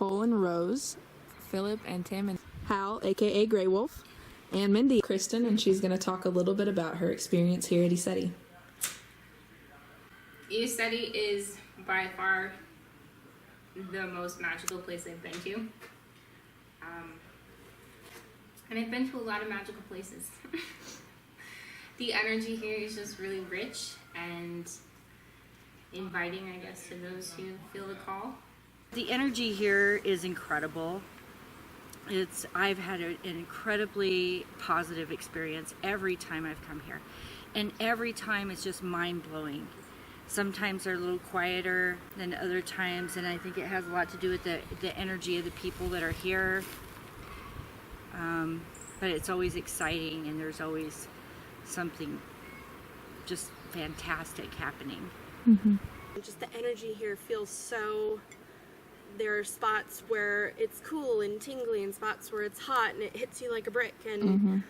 Nicole and Rose, Philip and Tim, and Hal, aka Grey Wolf, and Mindy, Kristen, and she's going to talk a little bit about her experience here at Eceti. Eceti is by far the most magical place I've been to. And I've been to a lot of magical places. The energy here is just really rich and inviting, I guess, to those who feel the call. The energy here is incredible. I've had an incredibly positive experience every time I've come here. And every time it's just mind-blowing. Sometimes they're a little quieter than other times, and I think it has a lot to do with the energy of the people that are here. But it's always exciting, and there's always something just fantastic happening. Mm-hmm. Just the energy here feels so... There are spots where it's cool and tingly and spots where it's hot and it hits you like a brick. And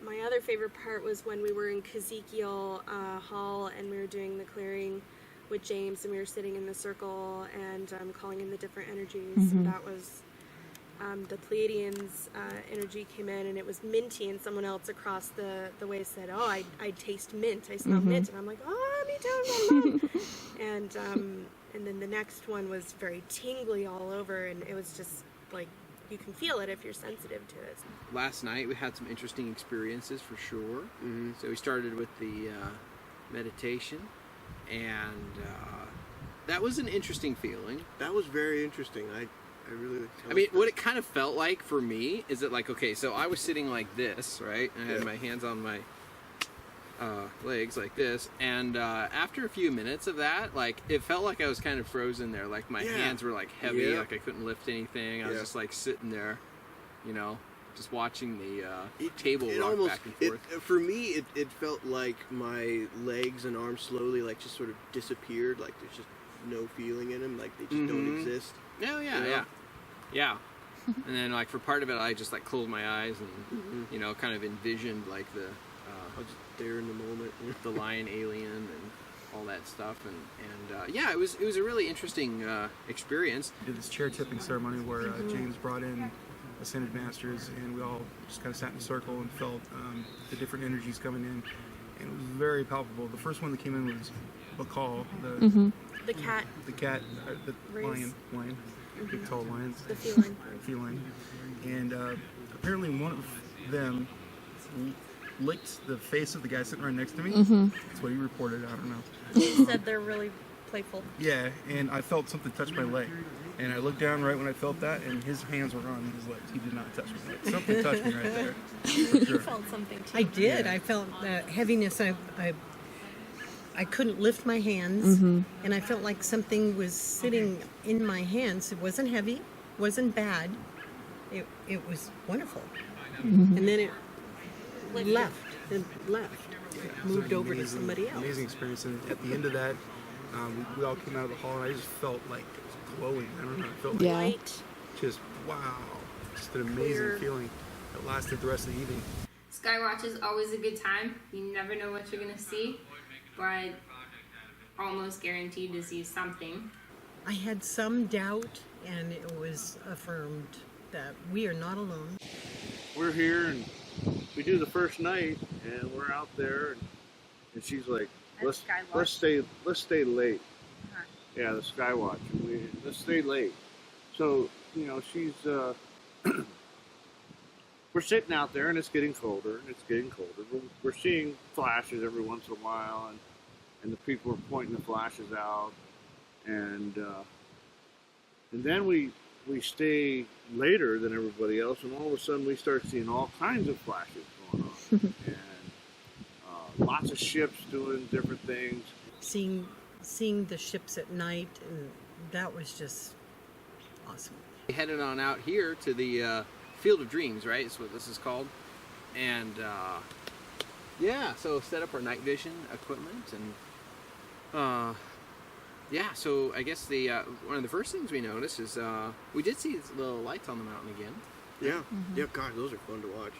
my other favorite part was when we were in Ezekiel Hall and we were doing the clearing with James, and we were sitting in the circle and calling in the different energies. And that was the Pleiadians' energy came in, and it was minty, and someone else across the way said, "Oh, I taste mint. I smell mint." And I'm like, "Oh, me too." And then the next one was very tingly all over, and it was just like, you can feel it if you're sensitive to it. Last night we had some interesting experiences for sure. So we started with the meditation, and that was an interesting feeling. That was very interesting. I really... I mean, what it kind of felt like for me is that, like, okay, so I was sitting like this, right? And I had my hands on my legs like this, and after a few minutes of that, like, it felt like I was kind of frozen there. Like, my hands were like heavy, like I couldn't lift anything. I was just like sitting there, you know, just watching the table rock back and forth. For me, it felt like my legs and arms slowly like just sort of disappeared. Like there's just no feeling in them. Like they just don't exist. Oh, yeah. And then, like, for part of it, I just like closed my eyes and you know, kind of envisioned like the I was just there in the moment, the lion alien and all that stuff, and yeah, it was a really interesting experience. We did this chair tipping ceremony where James brought in ascended masters, and we all just kind of sat in a circle and felt the different energies coming in, and it was very palpable. The first one that came in was Bacall, the cat, the lion, big tall lions, the feline, and apparently one of them licked the face of the guy sitting right next to me. That's what he reported. I don't know. He said they're really playful. Yeah, and I felt something touch my leg, and I looked down right when I felt that, and his hands were on his legs. He did not touch my legs. Something touched me right there. For sure. You felt something too. I did. Yeah. I felt heaviness. I couldn't lift my hands, and I felt like something was sitting in my hands. It wasn't heavy, wasn't bad. It was wonderful. And then it left. It moved over to somebody else. Amazing experience. And at the end of that, we all came out of the hall, and I just felt like it was glowing. I don't know. I felt like light. Just wow. Just an amazing feeling that lasted the rest of the evening. Skywatch is always a good time. You never know what you're going to see, but almost guaranteed to see something. I had some doubt, and it was affirmed that we are not alone. We're here, and we do the first night, and we're out there, and she's like, let's stay late. Yeah, the Skywatch. Let's stay late. So, you know, she's we're sitting out there, and it's getting colder, and it's getting colder. We're seeing flashes every once in a while, and the people are pointing the flashes out, and then we stay later than everybody else, and all of a sudden we start seeing all kinds of flashes going on, and lots of ships doing different things. Seeing the ships at night, and that was just awesome. We headed on out here to the Field of Dreams, right? That's what this is called, and yeah, so set up our night vision equipment, and yeah, so I guess the one of the first things we noticed is we did see these little lights on the mountain again. Yeah, yeah, God, those are fun to watch.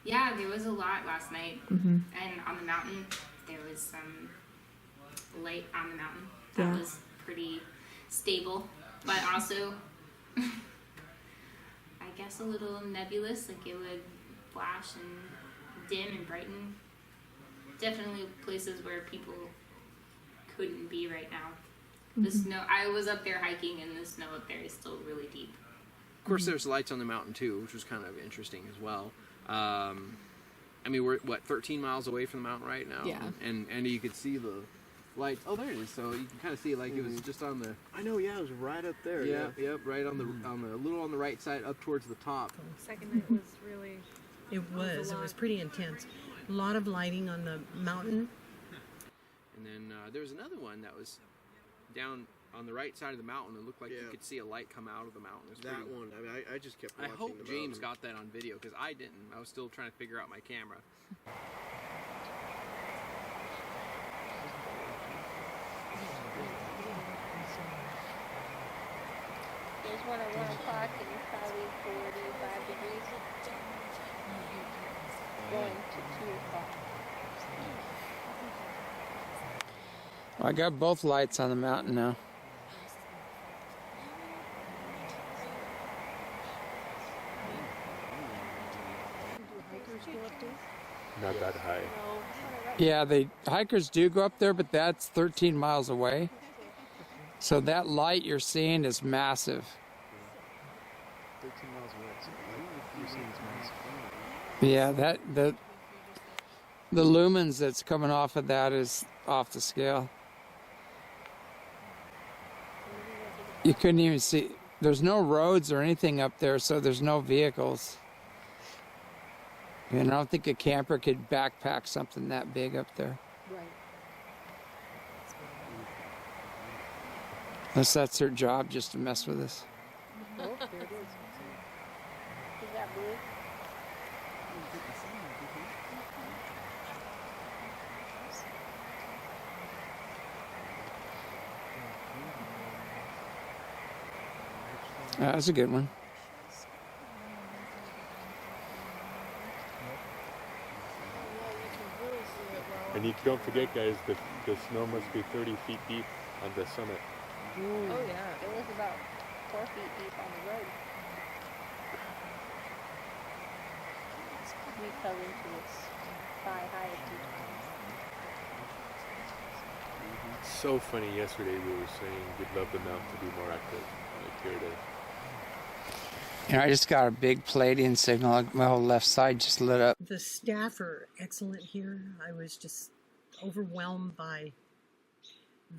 Yeah, there was a lot last night, and on the mountain there was some light on the mountain that was pretty stable, but also I guess a little nebulous, like it would flash and dim and brighten. Definitely places where people couldn't be right now. The snow, I was up there hiking, and the snow up there is still really deep. Of course, there's lights on the mountain too, which was kind of interesting as well. I mean, we're 13 miles away from the mountain right now. Yeah. And you could see the lights. Oh, there it is. So you can kind of see it like it was just on the. I know. Yeah, it was right up there. Yeah. Yep. Right on the a little on the right side, up towards the top. Second night was really. It was pretty intense. A lot of lighting on the mountain. And then there was another one that was down on the right side of the mountain. It looked like you could see a light come out of the mountain. That one. I mean, I just kept watching. I hope the James mountain. got that on video, because I didn't. I was still trying to figure out my camera. There's one at 1 o'clock and it's probably 45 degrees. Going to 2 o'clock. I got both lights on the mountain now. Not that high. Yeah, the hikers do go up there, but that's 13 miles away. So that light you're seeing is massive. 13 miles away. You're seeing this massive. Yeah, the lumens that's coming off of that is off the scale. You couldn't even see. There's no roads or anything up there, so there's no vehicles. And I don't think a camper could backpack something that big up there. Right. Unless that's their job, just to mess with us. Oh, there it is. Is that blue? That's a good one. And you don't forget, guys, that the snow must be 30 feet deep on the summit. Oh yeah. It was about 4 feet deep on the road. We fell into its thigh-high deep. It's so funny. Yesterday we were saying we'd love the mountain to be more active. Like here today. You know, I just got a big Palladian signal. My whole left side just lit up. The staff are excellent here. I was just overwhelmed by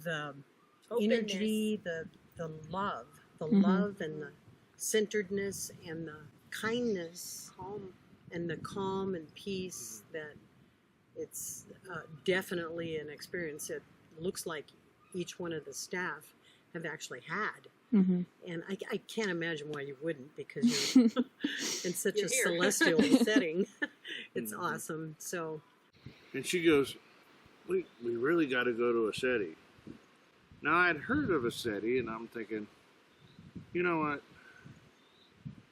the energy, the love, love and the centeredness and the kindness, and the calm and peace that it's definitely an experience that looks like each one of the staff have actually had. Mm-hmm. And I can't imagine why you wouldn't, because you're in such a celestial setting. It's awesome. So, And she goes, we really got to go to Eceti. Now, I'd heard of Eceti, and I'm thinking, you know what?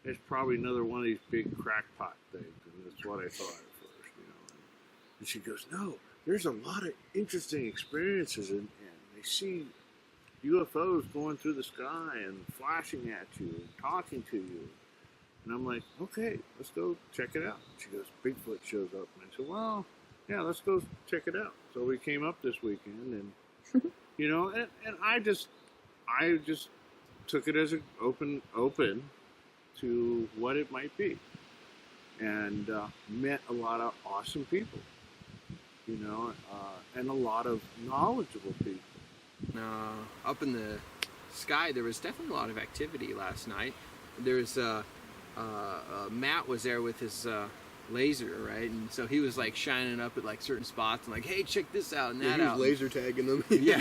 It's probably another one of these big crackpot things, and that's what I thought at first, you know. And she goes, no, there's a lot of interesting experiences, and they see UFOs going through the sky and flashing at you and talking to you. And I'm like, okay, let's go check it out. She goes, Bigfoot shows up. And I said, well, yeah, let's go check it out. So we came up this weekend, and you know, and I just took it as an open to what it might be, and met a lot of awesome people, you know, and a lot of knowledgeable people. Up in the sky, there was definitely a lot of activity last night. There's Matt was there with his laser, right? And so he was like shining up at like certain spots and like, hey, check this out and that he was out. laser tagging them. Yeah,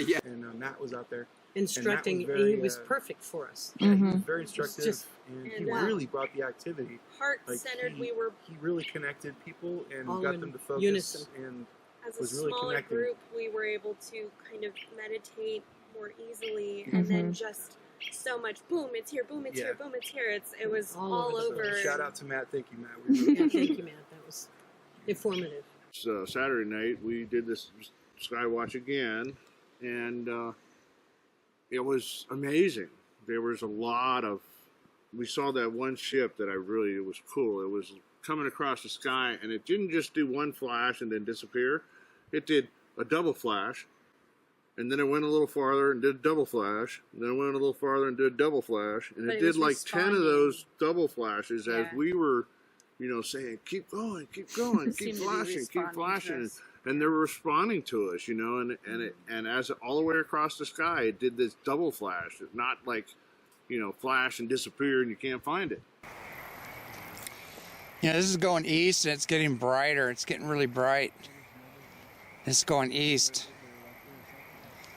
yeah. And Matt was out there. instructing, very, he was perfect for us. Yeah, he was very instructive, Just- and he and, really brought the activity. Heart-centered. He really connected people and All got in them to focus. unison. And As a was really smaller connecting. group, we were able to kind of meditate more easily, and then just so much boom, it's here, boom, it's Yeah. here, boom, it's here. It was All all over. over. So shout out to Matt. Thank you, Matt. We really Yeah, thank you, Matt. That was informative. So Saturday night we did this sky watch again, and it was amazing. there was a lot of. We saw that one ship that it was cool. It was coming across the sky, and it didn't just do one flash and then disappear. It did a double flash, and then it went a little farther and did a double flash, and then it went a little farther and did a double flash, and But it it was did like 10 of those double flashes as Yeah. we were, saying, keep going, keep going, keep Seemed to be flashing, keep responding to flashing. us. And they're responding to us, and as all the way across the sky, it did this double flash. It's not like, flash and disappear and you can't find it. Yeah, this is going east and it's getting brighter. It's getting really bright. It's going east.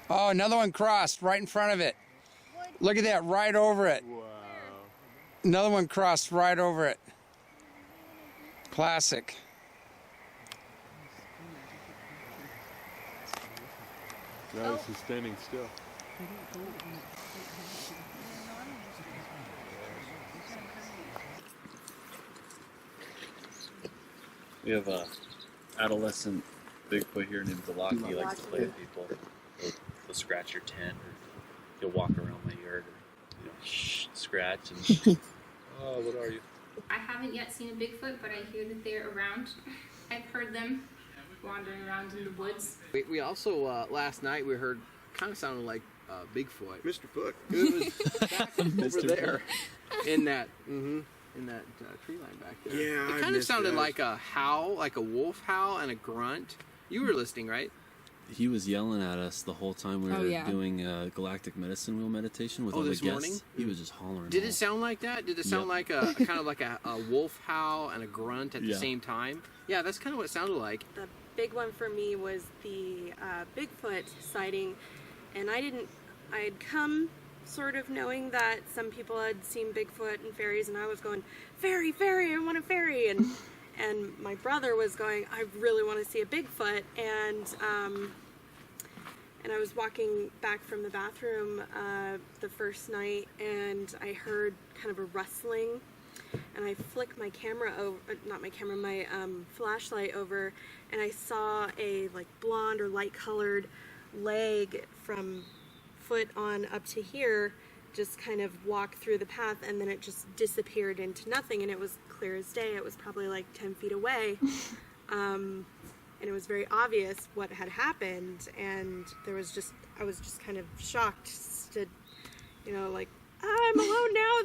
Oh, another one crossed right in front of it. Look at that, right over it. Wow. Another one crossed right over it. Classic. No, this is standing still. We have a adolescent Bigfoot here named Galaki. He likes to play with people. He'll scratch your tent, or he'll walk around my yard, or scratch and. Oh, what are you? I haven't yet seen a Bigfoot, but I hear that they're around. I've heard them wandering around in the woods. We also last night we heard kind of sounded like Bigfoot. Mr. Foot. It was back over there in that tree line back there. Yeah, it I kind of missed sounded that. like a howl, like a wolf howl and a grunt. You were listening, right? He was yelling at us the whole time we were yeah. doing galactic medicine wheel meditation with all the this guests. morning? He was just hollering. Did it sound like that? Did it sound like a kind of like a wolf howl and a grunt at the Yeah. same time? Yeah, that's kind of what it sounded like. The big one for me was the Bigfoot sighting, and I had come sort of knowing that some people had seen Bigfoot and fairies, and I was going, fairy, fairy, I want a fairy, and my brother was going, I really want to see a Bigfoot, and I was walking back from the bathroom the first night, and I heard kind of a rustling, and I flicked my camera over, my flashlight over, and I saw a like blonde or light colored leg from foot on up to here just kind of walk through the path, and then it just disappeared into nothing, and it was clear as day. It was probably like 10 feet away. And it was very obvious what had happened, and I was just kind of shocked to, like, I'm alone now,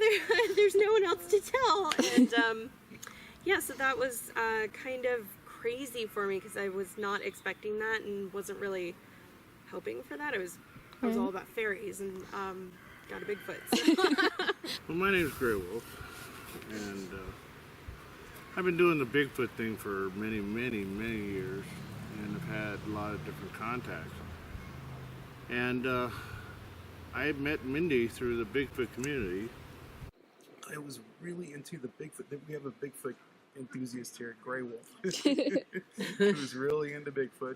there's no one else to tell, and so that was kind of crazy for me, because I was not expecting that and wasn't really hoping for that. I was all about fairies and got a Bigfoot. So. Well, my name's Grey Wolf, and I've been doing the Bigfoot thing for many, many, many years, and I've had a lot of different contacts. And I met Mindy through the Bigfoot community. I was really into the Bigfoot. We have a Bigfoot enthusiast here, Grey Wolf. He was really into Bigfoot.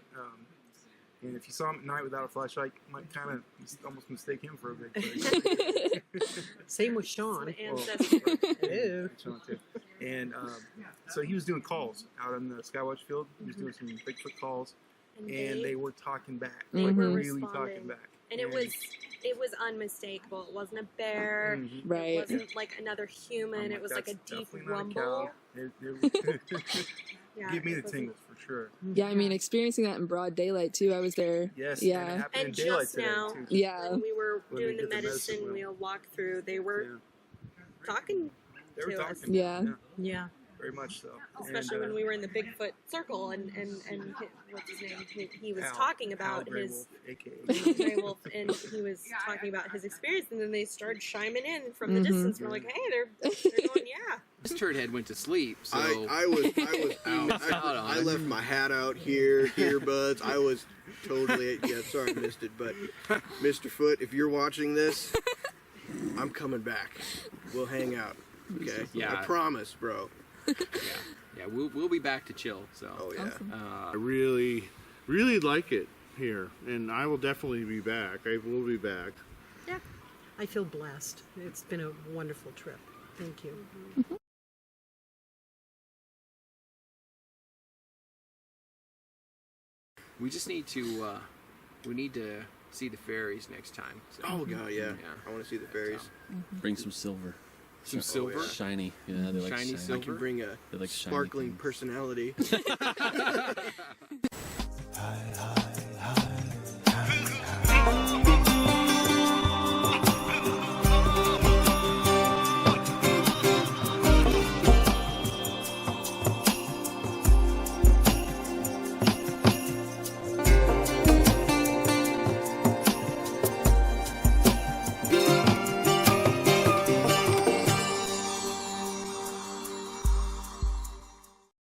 And if you saw him at night without a flashlight, you might kind of almost mistake him for a Bigfoot. Same with Sean. Ew. Sean too. And so he was doing calls out on the Skywatch field. He was doing some Bigfoot calls, and they were talking back. They like were really responding. talking back. And it was unmistakable. It wasn't a bear. Right. It wasn't like another human. It was like a deep definitely not a rumble. cow. Yeah, Give me it the wasn't- tingles for sure. Yeah, I mean, experiencing that in broad daylight too. I was there. Yes. Yeah. And it happened in And daylight just today now, too. Yeah. when we were When doing we the did the medicine medicine wheel. wheel walkthrough, they were talking They were to us. talking. Yeah. Yeah. Very much so. Especially And, when we were in the Bigfoot circle, and what's his name? He was Al- talking Al about Grey his Wolf, aka. Grey Wolf, and he was talking about his experience, and then they started chiming in from the distance. We're like, hey, they're going, yeah. This turd head went to sleep, so I was I left my hat out here, earbuds. I was totally sorry I missed it, but Mr. Foot, if you're watching this, I'm coming back. We'll hang out. Okay? Yeah. I promise, bro. yeah, we'll be back to chill. So Oh yeah. I really, really like it here, and I will definitely be back. I will be back. Yeah. I feel blessed. It's been a wonderful trip. Thank you. we just need to see the fairies next time. So, Oh god, yeah. I want to see the fairies. Bring some silver. Some silver? yeah. Shiny. Yeah, they like Shiny shiny. silver? I can bring a They like shiny sparkling things. personality.